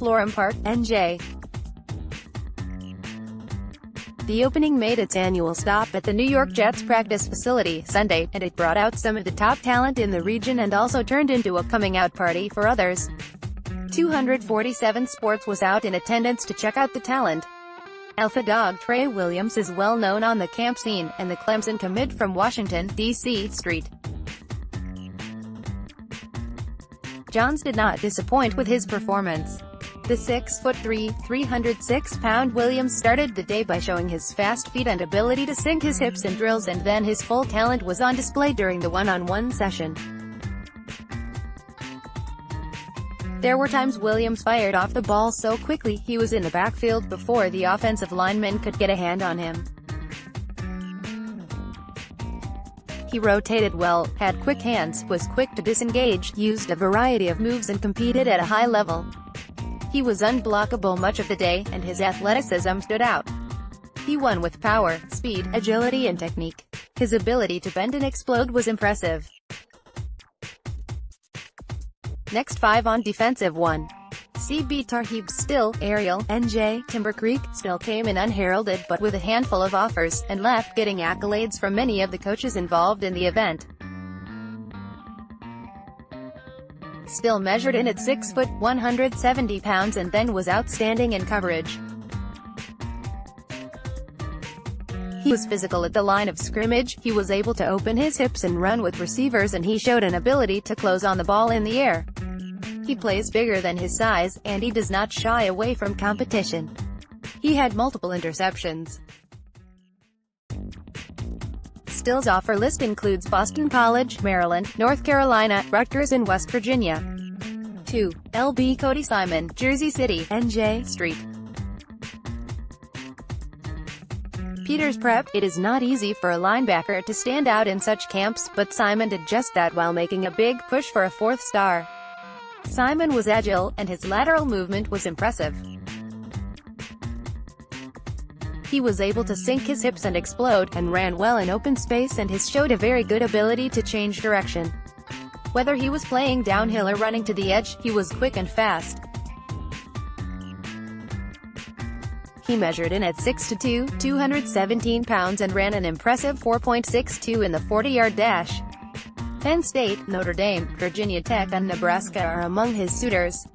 FLORHAM Park, NJ. The opening made its annual stop at the New York Jets practice facility Sunday, and it brought out some of the top talent in the region and also turned into a coming-out party for others. 247 Sports was out in attendance to check out the talent. Alpha Dog Tre Williams is well known on the camp scene, and the Clemson commit from Washington, D.C. St. John's did not disappoint with his performance. The 6'3", 306-pound Williams started the day by showing his fast feet and ability to sink his hips in drills, and then his full talent was on display during the one-on-one session. There were times Williams fired off the ball so quickly he was in the backfield before the offensive lineman could get a hand on him. He rotated well, had quick hands, was quick to disengage, used a variety of moves and competed at a high level. He was unblockable much of the day, and his athleticism stood out. He won with power, speed, agility and technique. His ability to bend and explode was impressive. Next 5 on defensive 1. CB Tarheeb Still, Ariel, NJ, Timber Creek, still came in unheralded but with a handful of offers, and left getting accolades from many of the coaches involved in the event. Still measured in at 6 foot, 170 pounds and then was outstanding in coverage. He was physical at the line of scrimmage, he was able to open his hips and run with receivers, and he showed an ability to close on the ball in the air. He plays bigger than his size, and he does not shy away from competition. He had multiple interceptions. Still's offer list includes Boston College, Maryland, North Carolina, Rutgers and West Virginia. 2. LB Cody Simon, Jersey City, NJ, St. Peters Prep. It is not easy for a linebacker to stand out in such camps, but Simon did just that while making a big push for a 4th star. Simon was agile, and his lateral movement was impressive. He was able to sink his hips and explode, and ran well in open space, and his showed a very good ability to change direction. Whether he was playing downhill or running to the edge, he was quick and fast. He measured in at 6'2", 217 pounds and ran an impressive 4.62 in the 40-yard dash. Penn State, Notre Dame, Virginia Tech and Nebraska are among his suitors.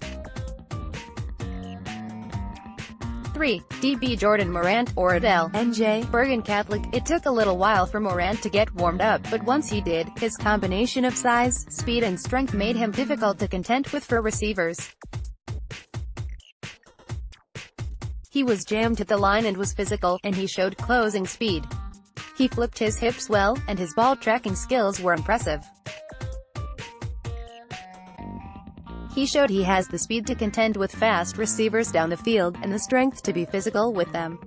3. DB Jordan Morant, Oradell, NJ, Bergen Catholic. It took a little while for Morant to get warmed up, but once he did, his combination of size, speed and strength made him difficult to contend with for receivers. He was jammed at the line and was physical, and he showed closing speed. He flipped his hips well, and his ball tracking skills were impressive. He showed he has the speed to contend with fast receivers down the field, and the strength to be physical with them.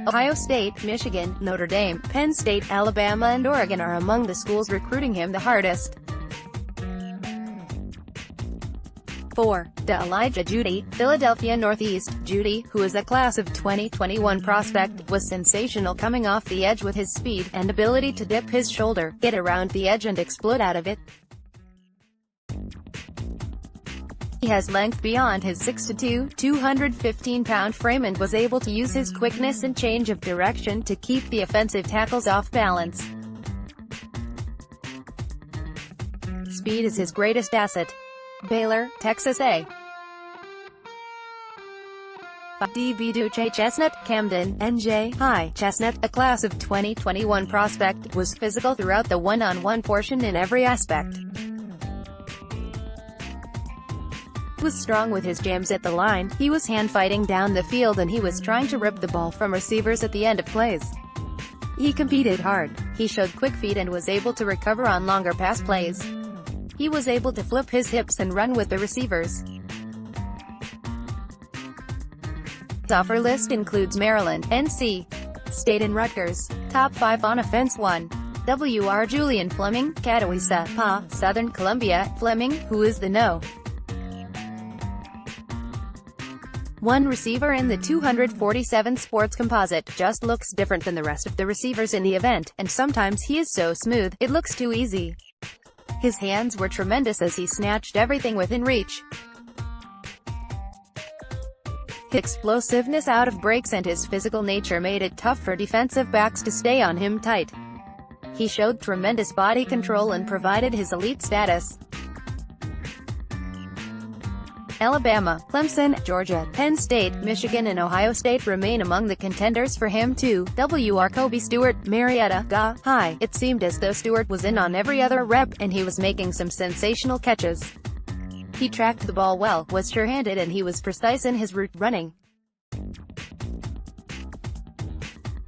Ohio State, Michigan, Notre Dame, Penn State, Alabama and Oregon are among the schools recruiting him the hardest. 4. Elijah Jeudy, Philadelphia Northeast. Jeudy, who is a class of 2021 prospect, was sensational coming off the edge with his speed and ability to dip his shoulder, get around the edge and explode out of it. He has length beyond his 6'2", 215-pound frame and was able to use his quickness and change of direction to keep the offensive tackles off balance. Speed is his greatest asset. Baylor, Texas A. 5. DB Duche Chestnut, Camden, NJ. High. Chestnut, a class of 2021 prospect, was physical throughout the one-on-one portion in every aspect. He was strong with his jams at the line, he was hand-fighting down the field and he was trying to rip the ball from receivers at the end of plays. He competed hard. He showed quick feet and was able to recover on longer pass plays. He was able to flip his hips and run with the receivers. His offer list includes Maryland, NC State and Rutgers. Top 5 on offense 1. W.R. Julian Fleming, Catawissa, PA, Southern Columbia. Fleming, who is the no. 1 receiver in the 247 Sports composite, just looks different than the rest of the receivers in the event, and sometimes he is so smooth, it looks too easy. His hands were tremendous as he snatched everything within reach. His explosiveness out of breaks and his physical nature made it tough for defensive backs to stay on him tight. He showed tremendous body control and provided his elite status. Alabama, Clemson, Georgia, Penn State, Michigan and Ohio State remain among the contenders for him too. WR Kobe Stewart, Marietta, Ga, High. It seemed as though Stewart was in on every other rep, and he was making some sensational catches. He tracked the ball well, was sure-handed and he was precise in his route running.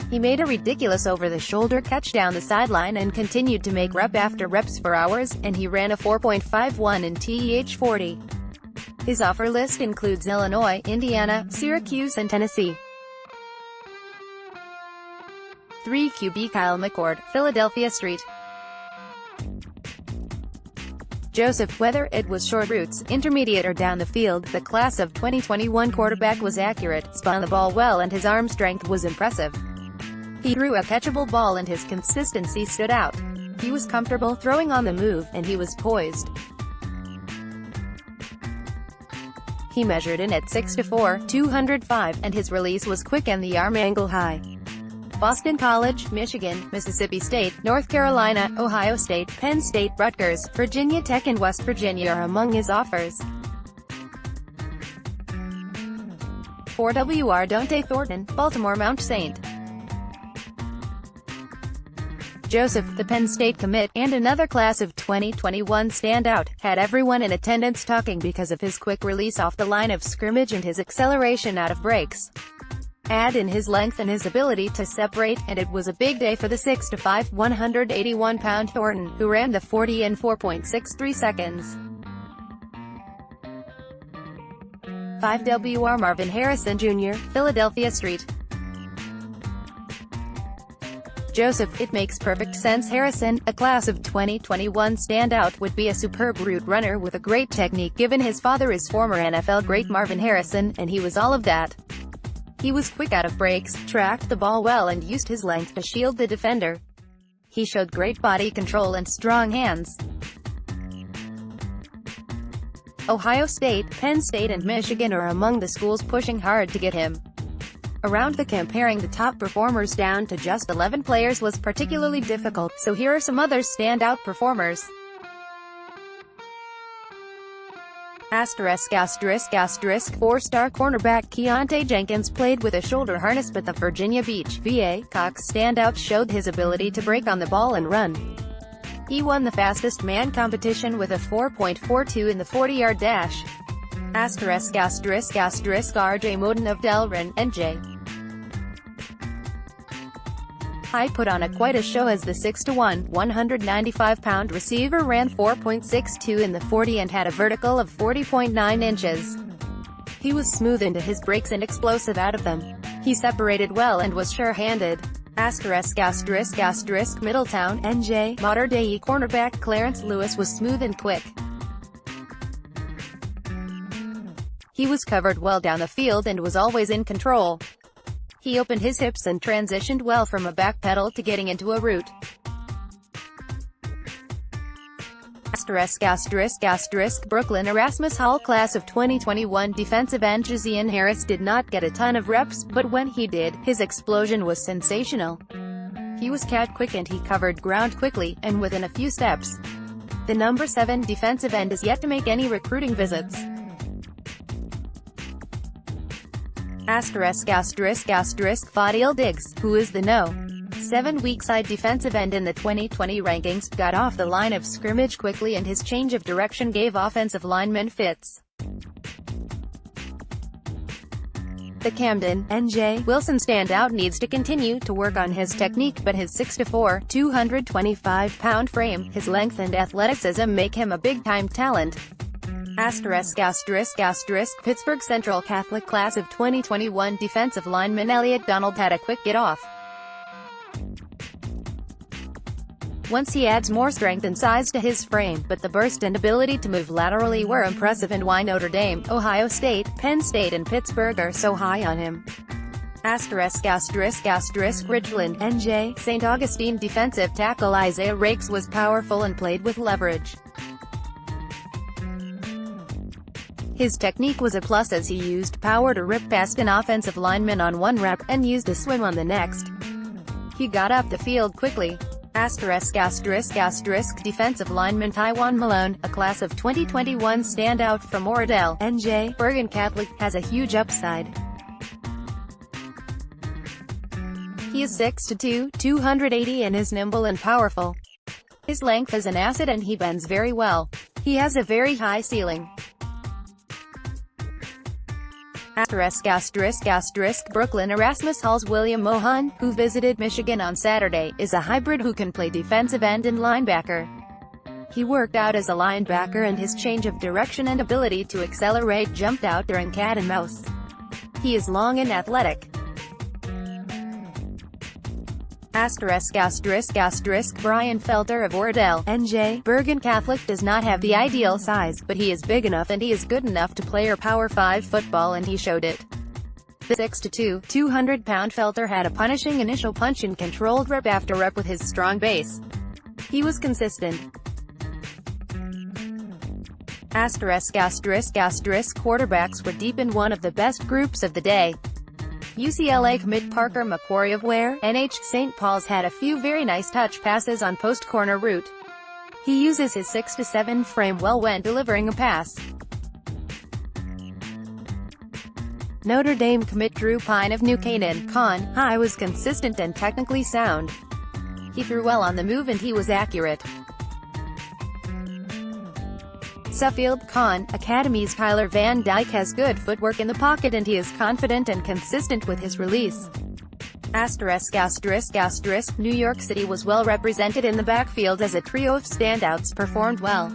He made a ridiculous over-the-shoulder catch down the sideline and continued to make rep after reps for hours, and he ran a 4.51 in TEH 40. His offer list includes Illinois, Indiana, Syracuse and Tennessee. 3 QB Kyle McCord, Philadelphia Street. Joseph, whether it was short routes, intermediate or down the field, the class of 2021 quarterback was accurate, spun the ball well and his arm strength was impressive. He threw a catchable ball and his consistency stood out. He was comfortable throwing on the move, and he was poised. He measured in at 6'4", 205, and his release was quick and the arm angle high. Boston College, Michigan, Mississippi State, North Carolina, Ohio State, Penn State, Rutgers, Virginia Tech and West Virginia are among his offers. 4WR Dante Thornton, Baltimore Mount St. Joseph, the Penn State commit, and another class of 2021 standout, had everyone in attendance talking because of his quick release off the line of scrimmage and his acceleration out of breaks. Add in his length and his ability to separate, and it was a big day for the 6'5", 181-pound Thornton, who ran the 40 in 4.63 seconds. 5WR Marvin Harrison Jr., Philadelphia Street. Joseph, it makes perfect sense. Harrison, a class of 2021 standout, would be a superb route runner with a great technique given his father is former NFL great Marvin Harrison, and he was all of that. He was quick out of breaks, tracked the ball well and used his length to shield the defender. He showed great body control and strong hands. Ohio State, Penn State and Michigan are among the schools pushing hard to get him. Around the camp, paring the top performers down to just 11 players was particularly difficult, so here are some other standout performers. Four-star cornerback Keontae Jenkins played with a shoulder harness but the Virginia Beach, VA, Cox standout showed his ability to break on the ball and run. He won the fastest man competition with a 4.42 in the 40-yard dash. RJ Moden of Delran, NJ. High put on quite a show as the 6'1", 195-pound receiver ran 4.62 in the 40 and had a vertical of 40.9 inches. He was smooth into his breaks and explosive out of them. He separated well and was sure-handed. Middletown, NJ. Mater Dei cornerback Clarence Lewis was smooth and quick. He was covered well down the field and was always in control. He opened his hips and transitioned well from a back pedal to getting into a route. Brooklyn Erasmus Hall class of 2021 defensive end Josian Harris did not get a ton of reps, but when he did, his explosion was sensational. He was cat-quick and he covered ground quickly, and within a few steps. The number 7 defensive end is yet to make any recruiting visits. Fadil Diggs, who is the No. 7 weak side defensive end in the 2020 rankings, got off the line of scrimmage quickly and his change of direction gave offensive linemen fits. The Camden, NJ. Wilson standout needs to continue to work on his technique, but his 6'4", 225-pound frame, his length and athleticism make him a big-time talent. Pittsburgh Central Catholic class of 2021 defensive lineman Elliot Donald had a quick get-off. Once he adds more strength and size to his frame, but the burst and ability to move laterally were impressive, and why Notre Dame, Ohio State, Penn State and Pittsburgh are so high on him. Ridgeland, NJ. St. Augustine defensive tackle Isaiah Rakes was powerful and played with leverage. His technique was a plus as he used power to rip past an offensive lineman on one rep, and used a swim on the next. He got up the field quickly. Defensive lineman Tywan Malone, a class of 2021 standout from Oradell, NJ, Bergen Catholic, has a huge upside. He is 6'2", 280 and is nimble and powerful. His length is an asset and he bends very well. He has a very high ceiling. Brooklyn Erasmus Hall's William Mohan, who visited Michigan on Saturday, is a hybrid who can play defensive end and linebacker. He worked out as a linebacker and his change of direction and ability to accelerate jumped out during cat and mouse. He is long and athletic. Brian Felter of Oradell, NJ, Bergen Catholic does not have the ideal size, but he is big enough and he is good enough to play or Power 5 football, and he showed it. The 6'2", 200-pound Felter had a punishing initial punch and controlled rep after rep with his strong base. He was consistent. Quarterbacks were deep in one of the best groups of the day. UCLA commit Parker McQuarrie of Ware, NH St. Paul's had a few very nice touch passes on post-corner route. He uses his 6'7" frame well when delivering a pass. Notre Dame commit Drew Pine of New Canaan, High was consistent and technically sound. He threw well on the move and he was accurate. Suffield, Academy's Tyler Van Dyke has good footwork in the pocket and he is confident and consistent with his release. New York City was well represented in the backfield as a trio of standouts performed well.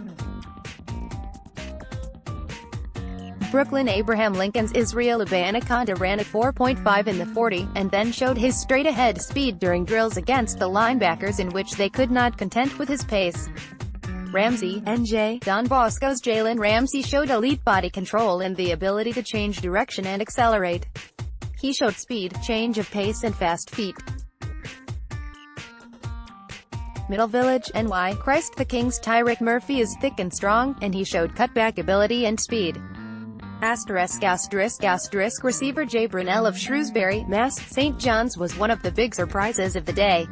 Brooklyn Abraham Lincoln's Israel Abanikanda ran a 4.5 in the 40, and then showed his straight-ahead speed during drills against the linebackers in which they could not contend with his pace. Ramsey, NJ, Don Bosco's Jalen Ramsey showed elite body control and the ability to change direction and accelerate. He showed speed, change of pace and fast feet. Middle Village, NY, Christ the King's Tyrick Murphy is thick and strong, and he showed cutback ability and speed. Receiver Jay Brunell of Shrewsbury, Mass. St. John's was one of the big surprises of the day.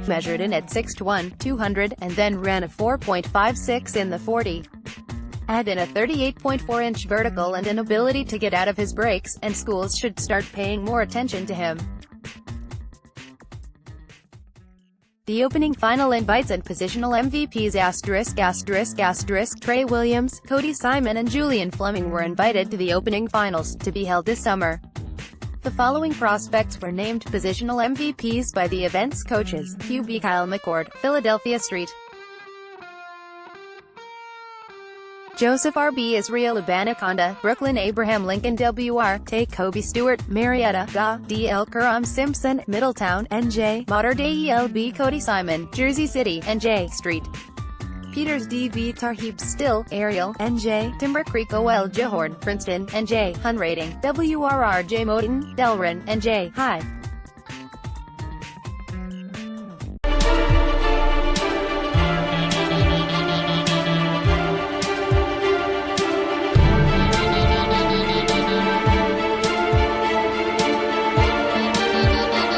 Measured in at 6'1", 200, and then ran a 4.56 in the 40. Add in a 38.4-inch vertical and an ability to get out of his breaks, and schools should start paying more attention to him. The opening final invites and positional MVPs Tre Williams, Cody Simon and Julian Fleming were invited to the opening finals, to be held this summer. The following prospects were named positional MVPs by the event's coaches: QB Kyle McCord, Philadelphia St. Joseph RB Israel Abanikanda, Brooklyn Abraham Lincoln WR, Tay Kobe Stewart, Marietta, DL Karam Simpson, Middletown, NJ, Mater Dei ELB Cody Simon, Jersey City, NJ, St. Peters DB Tarhib Still, Ariel, NJ, Timber Creek OL Johorn, Princeton, NJ, Hun Rating, WRRJ Moden, Delran, NJ, High.